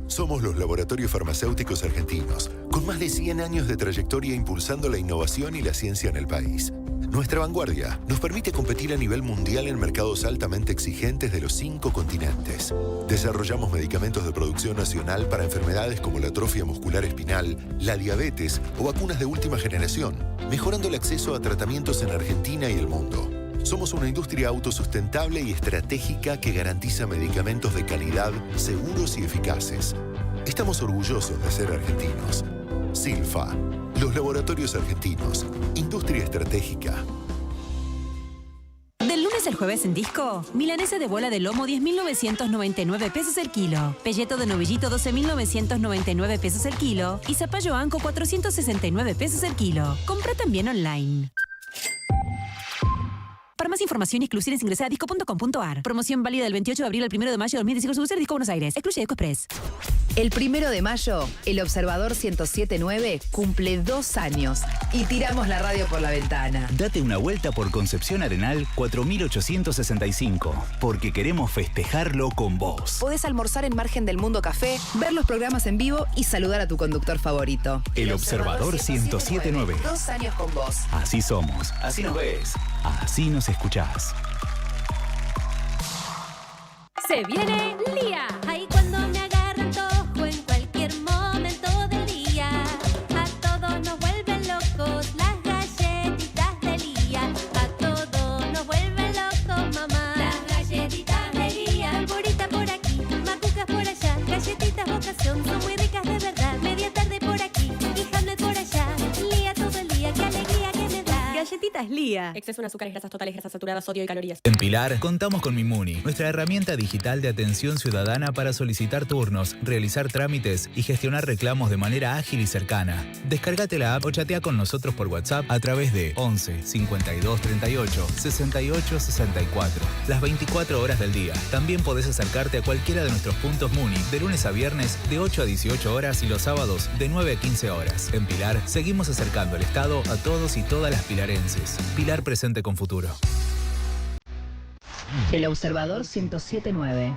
Somos los Laboratorios Farmacéuticos Argentinos, con más de 100 años de trayectoria impulsando la innovación y la ciencia en el país. Nuestra vanguardia nos permite competir a nivel mundial en mercados altamente exigentes de los 5 continentes. Desarrollamos medicamentos de producción nacional para enfermedades como la atrofia muscular espinal, la diabetes o vacunas de última generación, mejorando el acceso a tratamientos en Argentina y el mundo. Somos una industria autosustentable y estratégica que garantiza medicamentos de calidad, seguros y eficaces. Estamos orgullosos de ser argentinos. Silfa, los laboratorios argentinos, industria estratégica. Del lunes al jueves en Disco, milanesa de bola de lomo 10.999 pesos el kilo, pelleto de novillito 12.999 pesos el kilo y zapallo anco 469 pesos el kilo. Compra también online. Para más información y exclusiones ingresa a disco.com.ar. Promoción válida del 28 de abril al 1 de mayo de 2018. Suceder Disco Buenos Aires. Excluye EcoExpress. El 1 de mayo, El Observador 107.9 cumple 2 años y tiramos la radio por la ventana. Date una vuelta por Concepción Arenal 4865, porque queremos festejarlo con vos. Podés almorzar en Margen del Mundo Café, ver los programas en vivo y saludar a tu conductor favorito. El Observador 107.9. 2 años con vos. Así somos, así nos ves, así nos escuchás. Se viene Lía. Ahí cuando me agarran tojo en cualquier momento del día. A todos nos vuelven locos las galletitas de Lía. A todos nos vuelven locos, mamá. Las galletitas de Lía. Alborita por aquí, macucas por allá. Galletitas vocación, son muy ricas de verdad. Media tarde por aquí y Hamlet por allá. Lía todo el día, qué alegría que me da. Galletitas Lía. Exceso en azúcares, grasas totales, grasas saturadas, sodio y calorías. En Pilar contamos con Mimuni, nuestra herramienta digital de atención ciudadana para solicitar turnos, realizar trámites y gestionar reclamos de manera ágil y cercana. Descárgate la app o chatea con nosotros por WhatsApp a través de 11 52 38 68 64. Las 24 horas del día. También podés acercarte a cualquiera de nuestros puntos Muni de lunes a viernes de 8 a 18 horas y los sábados de 9 a 15 horas. En Pilar seguimos acercando el Estado a todos y todas las pilarenses. Pilar presente con futuro. El Observador 107.9.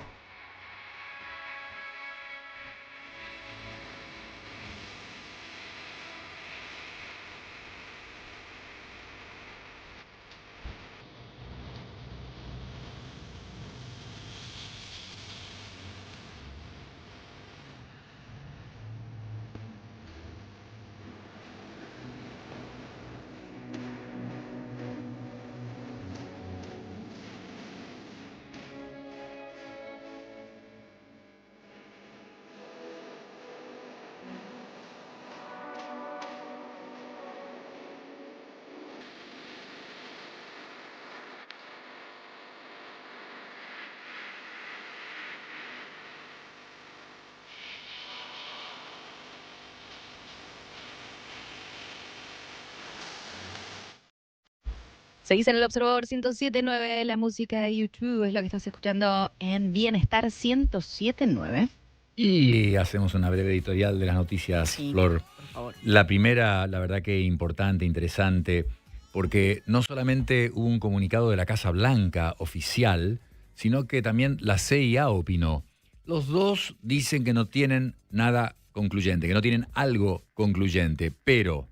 Seguís en el Observador 107.9, la música de YouTube es lo que estás escuchando en Bienestar 107.9. Y hacemos una breve editorial de las noticias, Sí, Flor. por favor. La primera, la verdad que importante, interesante, porque no solamente hubo un comunicado de la Casa Blanca oficial, sino que también la CIA opinó. Los dos dicen que no tienen nada concluyente, que no tienen algo concluyente, pero,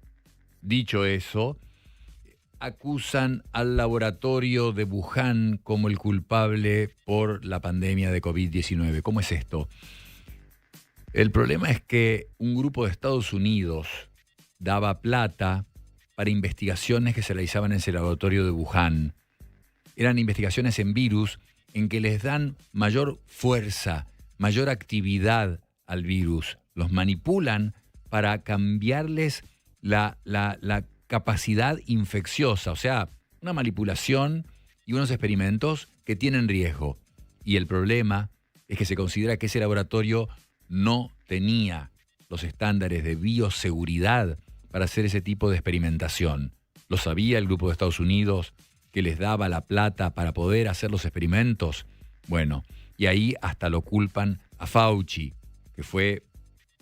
dicho eso, acusan al laboratorio de Wuhan como el culpable por la pandemia de COVID-19. ¿Cómo es esto? El problema es que un grupo de Estados Unidos daba plata para investigaciones que se realizaban en ese laboratorio de Wuhan. Eran investigaciones en virus en que les dan mayor fuerza, mayor actividad al virus. Los manipulan para cambiarles la capacidad infecciosa, o sea, una manipulación y unos experimentos que tienen riesgo. Y el problema es que se considera que ese laboratorio no tenía los estándares de bioseguridad para hacer ese tipo de experimentación. Lo sabía el grupo de Estados Unidos que les daba la plata para poder hacer los experimentos. Bueno, y ahí hasta lo culpan a Fauci, que fue,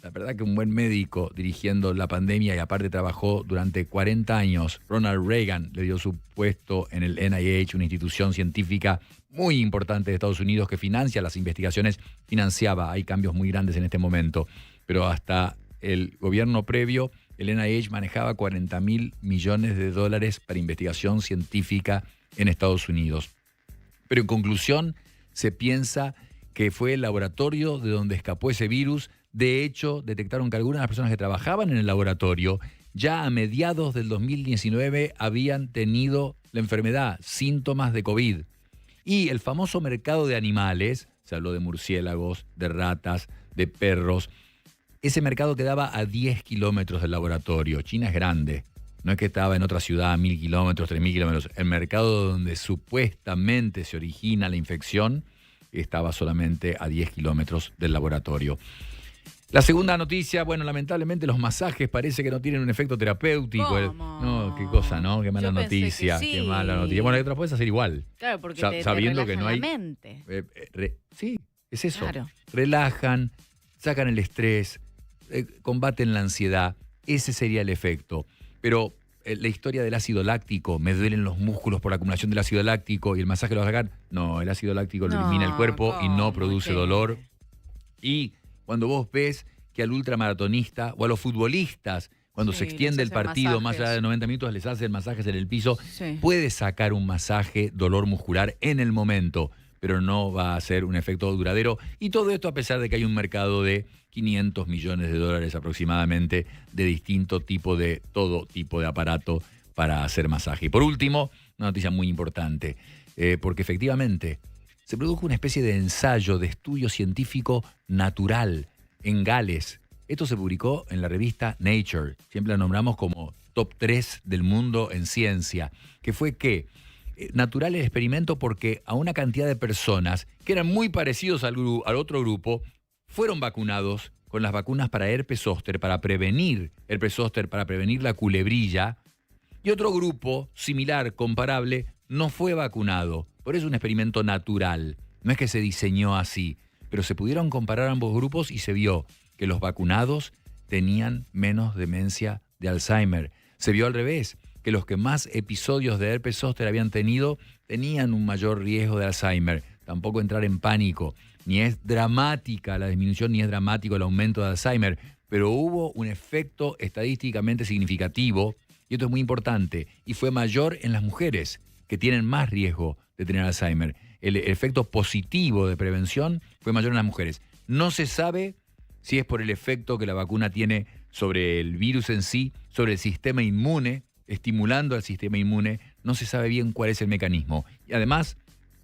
la verdad, que un buen médico dirigiendo la pandemia y aparte trabajó durante 40 años. Ronald Reagan le dio su puesto en el NIH, una institución científica muy importante de Estados Unidos que financia las investigaciones, financiaba, hay cambios muy grandes en este momento, pero hasta el gobierno previo, el NIH manejaba $40.000 millones para investigación científica en Estados Unidos. Pero en conclusión, se piensa que fue el laboratorio de donde escapó ese virus. De hecho, detectaron que algunas de las personas que trabajaban en el laboratorio ya a mediados del 2019 habían tenido la enfermedad, síntomas de COVID. Y el famoso mercado de animales, se habló de murciélagos, de ratas, de perros, ese mercado quedaba a 10 kilómetros del laboratorio. China es grande, no es que estaba en otra ciudad a 1.000 kilómetros, 3.000 kilómetros. El mercado donde supuestamente se origina la infección estaba solamente a 10 kilómetros del laboratorio. La segunda noticia, bueno, lamentablemente los masajes parece que no tienen un efecto terapéutico. No, qué cosa, ¿no? Qué mala noticia, sí. Qué mala noticia. Bueno, te lo puedes hacer igual. Claro, porque sabiendo te que no hay la mente. Sí, es eso. Claro. Relajan, sacan el estrés, combaten la ansiedad. Ese sería el efecto. Pero la historia del ácido láctico, me duelen los músculos por la acumulación del ácido láctico y el masaje lo va a sacar. No, el ácido láctico lo elimina el cuerpo y no produce dolor. Y cuando vos ves que al ultramaratonista o a los futbolistas, cuando se extiende el partido más allá de 90 minutos, les hacen masajes en el piso, puede sacar un masaje, dolor muscular en el momento, pero no va a ser un efecto duradero. Y todo esto a pesar de que hay un mercado de $500 millones aproximadamente de distinto tipo de, todo tipo de aparato para hacer masaje. Y por último, una noticia muy importante, porque efectivamente se produjo una especie de ensayo de estudio científico natural en Gales. Esto se publicó en la revista Nature, siempre la nombramos como top 3 del mundo en ciencia, que fue que natural el experimento porque a una cantidad de personas que eran muy parecidos al otro grupo, fueron vacunados con las vacunas para herpes zóster, para prevenir herpes zóster, para prevenir la culebrilla, y otro grupo similar, comparable, no fue vacunado. Por eso es un experimento natural, no es que se diseñó así, pero se pudieron comparar ambos grupos y se vio que los vacunados tenían menos demencia de Alzheimer. Se vio al revés, que los que más episodios de herpes zóster habían tenido tenían un mayor riesgo de Alzheimer. Tampoco entrar en pánico, ni es dramática la disminución, ni es dramático el aumento de Alzheimer, pero hubo un efecto estadísticamente significativo, y esto es muy importante, y fue mayor en las mujeres, que tienen más riesgo de tener Alzheimer. El efecto positivo de prevención fue mayor en las mujeres. No se sabe si es por el efecto que la vacuna tiene sobre el virus en sí, sobre el sistema inmune, estimulando al sistema inmune, no se sabe bien cuál es el mecanismo. Y además,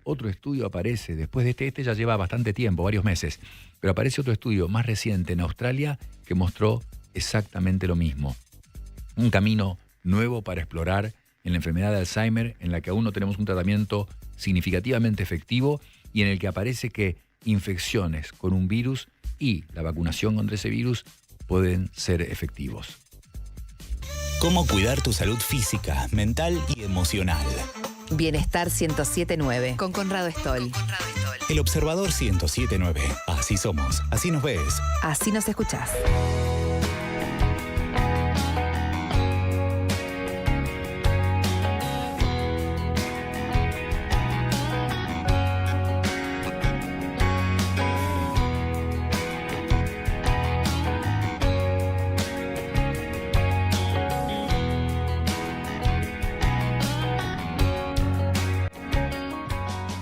otro estudio aparece, después de este ya lleva bastante tiempo, varios meses, pero aparece otro estudio más reciente en Australia que mostró exactamente lo mismo. Un camino nuevo para explorar en la enfermedad de Alzheimer, en la que aún no tenemos un tratamiento significativamente efectivo y en el que aparece que infecciones con un virus y la vacunación contra ese virus pueden ser efectivos. Cómo cuidar tu salud física, mental y emocional. Bienestar 1079 con Conrado Stoll. El Observador 1079. Así somos, así nos ves. Así nos escuchás.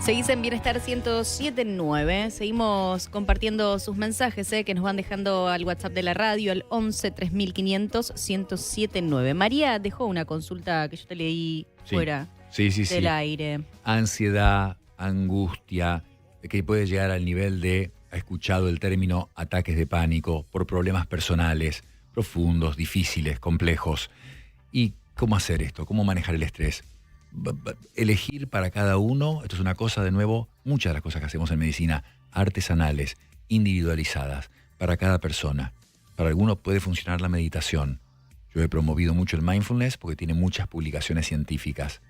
Seguís en Bienestar 1079. Seguimos compartiendo sus mensajes que nos van dejando al WhatsApp de la radio, al 11 3500 1079. María dejó una consulta que yo te leí fuera del aire. Ansiedad, angustia, que puede llegar al nivel de, ha escuchado el término ataques de pánico por problemas personales, profundos, difíciles, complejos. ¿Y cómo hacer esto? ¿Cómo manejar el estrés? Elegir para cada uno, esto es una cosa, de nuevo, muchas de las cosas que hacemos en medicina, artesanales, individualizadas, para cada persona. Para algunos puede funcionar la meditación. Yo he promovido mucho el mindfulness porque tiene muchas publicaciones científicas.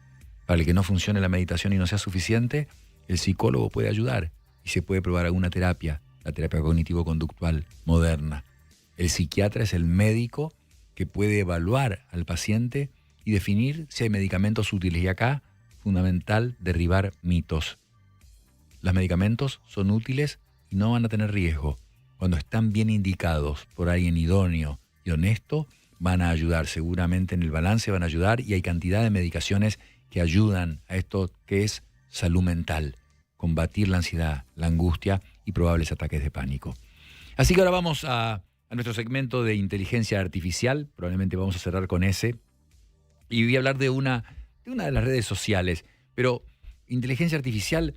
Para el que no funcione la meditación y no sea suficiente, el psicólogo puede ayudar y se puede probar alguna terapia, la terapia cognitivo-conductual moderna. El psiquiatra es el médico que puede evaluar al paciente y definir si hay medicamentos útiles. Y acá, fundamental, derribar mitos. Los medicamentos son útiles y no van a tener riesgo. Cuando están bien indicados por alguien idóneo y honesto, van a ayudar. Seguramente en el balance van a ayudar, y hay cantidad de medicaciones que ayudan a esto que es salud mental, combatir la ansiedad, la angustia y probables ataques de pánico. Así que ahora vamos a nuestro segmento de inteligencia artificial. Probablemente vamos a cerrar con ese. Y voy a hablar de una de las redes sociales. Pero inteligencia artificial,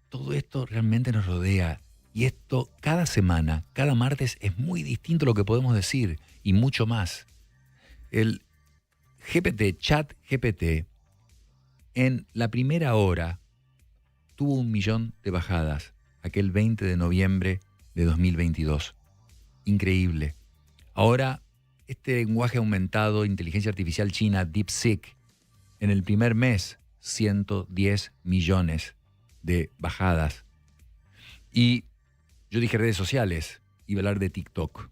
todo esto realmente nos rodea. Y esto cada semana, cada martes, es muy distinto lo que podemos decir. Y mucho más. El chat GPT, en la primera hora, tuvo 1 millón de bajadas. Aquel 20 de noviembre de 2022. Increíble. Ahora, este lenguaje aumentado, inteligencia artificial china, DeepSeek, en el primer mes, 110 millones de bajadas. Y yo dije redes sociales, iba a hablar de TikTok.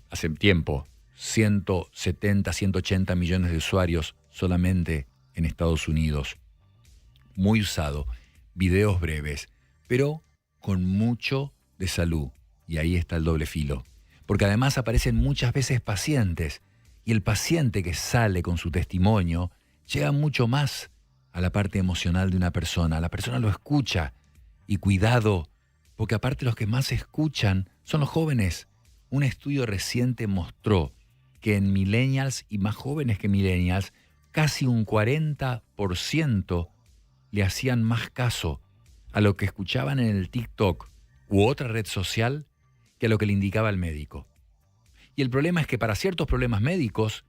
Hace tiempo, 170, 180 millones de usuarios solamente en Estados Unidos. Muy usado, videos breves, pero con mucho de salud. Y ahí está el doble filo. Porque además aparecen muchas veces pacientes. Y el paciente que sale con su testimonio llega mucho más a la parte emocional de una persona. La persona lo escucha. Y cuidado, porque aparte los que más escuchan son los jóvenes. Un estudio reciente mostró que en millennials y más jóvenes que millennials, casi un 40% le hacían más caso a lo que escuchaban en el TikTok u otra red social que a lo que le indicaba el médico. Y el problema es que para ciertos problemas médicos,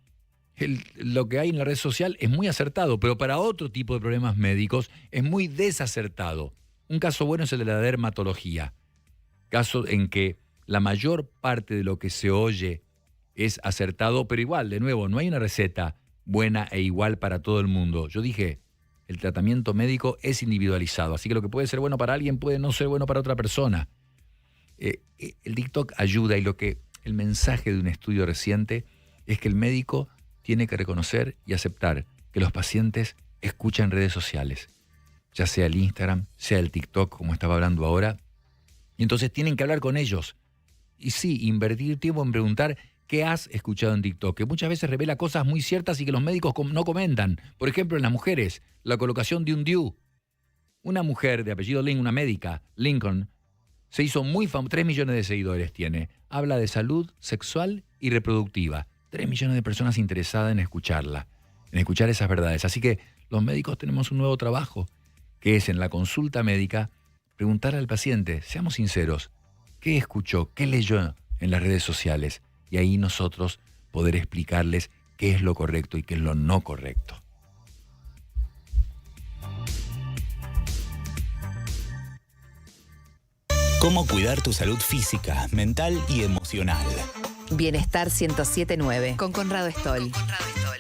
lo que hay en la red social es muy acertado, pero para otro tipo de problemas médicos es muy desacertado. Un caso bueno es el de la dermatología. Caso en que la mayor parte de lo que se oye es acertado, pero igual, de nuevo, no hay una receta buena e igual para todo el mundo. Yo dije, el tratamiento médico es individualizado, así que lo que puede ser bueno para alguien puede no ser bueno para otra persona. El TikTok ayuda, y el mensaje de un estudio reciente es que el médico tiene que reconocer y aceptar que los pacientes escuchan redes sociales, ya sea el Instagram, sea el TikTok, como estaba hablando ahora, y entonces tienen que hablar con ellos. Y sí, invertir tiempo en preguntar qué has escuchado en TikTok, que muchas veces revela cosas muy ciertas y que los médicos no comentan. Por ejemplo, en las mujeres, la colocación de un DIU. Una mujer de apellido Lincoln, una médica, Lincoln, se hizo muy famosa, 3 millones de seguidores tiene. Habla de salud sexual y reproductiva. 3 millones de personas interesadas en escucharla, en escuchar esas verdades. Así que los médicos tenemos un nuevo trabajo, que es en la consulta médica preguntar al paciente, seamos sinceros, ¿qué escuchó, qué leyó en las redes sociales? Y ahí nosotros poder explicarles qué es lo correcto y qué es lo no correcto. Cómo cuidar tu salud física, mental y emocional. Bienestar 1079 con Conrado Stoll.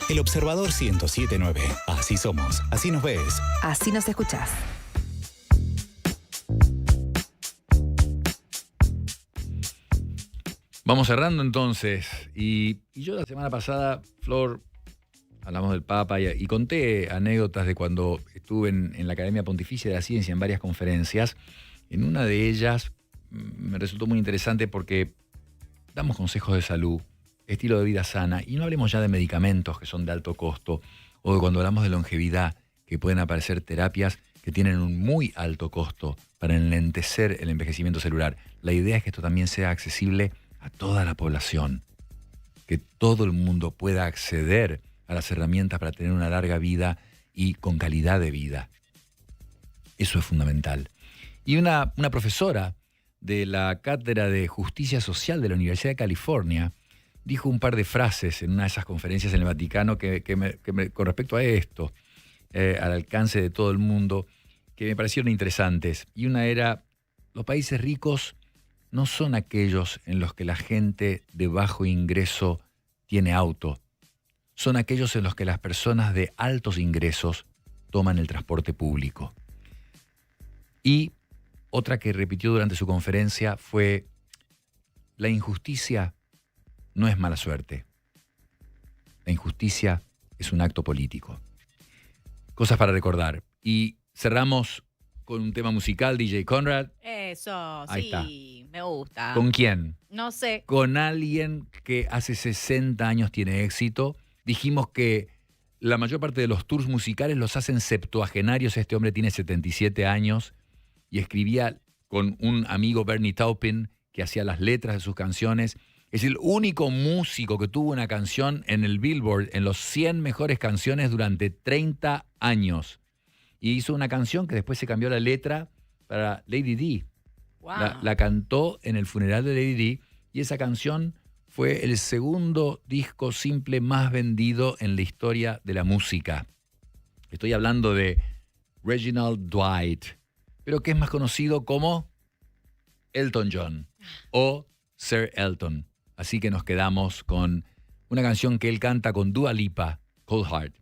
El Observador 1079. Así somos, así nos ves. Así nos escuchás. Vamos cerrando entonces. Y yo la semana pasada, Flor, hablamos del Papa y conté anécdotas de cuando estuve en la Academia Pontificia de la Ciencia en varias conferencias. En una de ellas me resultó muy interesante porque damos consejos de salud, estilo de vida sana, y no hablemos ya de medicamentos que son de alto costo, o de cuando hablamos de longevidad, que pueden aparecer terapias que tienen un muy alto costo para enlentecer el envejecimiento celular. La idea es que esto también sea accesible a toda la población, que todo el mundo pueda acceder a las herramientas para tener una larga vida y con calidad de vida. Eso es fundamental. Y una profesora de la Cátedra de Justicia Social de la Universidad de California dijo un par de frases en una de esas conferencias en el Vaticano con respecto a esto, al alcance de todo el mundo, que me parecieron interesantes. Y una era: los países ricos no son aquellos en los que la gente de bajo ingreso tiene auto. Son aquellos en los que las personas de altos ingresos toman el transporte público. Y otra que repitió durante su conferencia fue: la injusticia no es mala suerte. La injusticia es un acto político. Cosas para recordar. Y cerramos con un tema musical, DJ Conrad. Eso, Ahí sí, está. me gusta. ¿Con quién? No sé. Con alguien que hace 60 años tiene éxito. Dijimos que la mayor parte de los tours musicales los hacen septuagenarios. Este hombre tiene 77 años y escribía con un amigo, Bernie Taupin, que hacía las letras de sus canciones. Es el único músico que tuvo una canción en el Billboard, en los 100 mejores canciones durante 30 años. Y hizo una canción que después se cambió la letra para Lady Di. Wow. La cantó en el funeral de Lady Di, y esa canción fue el segundo disco simple más vendido en la historia de la música. Estoy hablando de Reginald Dwight, pero que es más conocido como Elton John o Sir Elton. Así que nos quedamos con una canción que él canta con Dua Lipa, Cold Heart.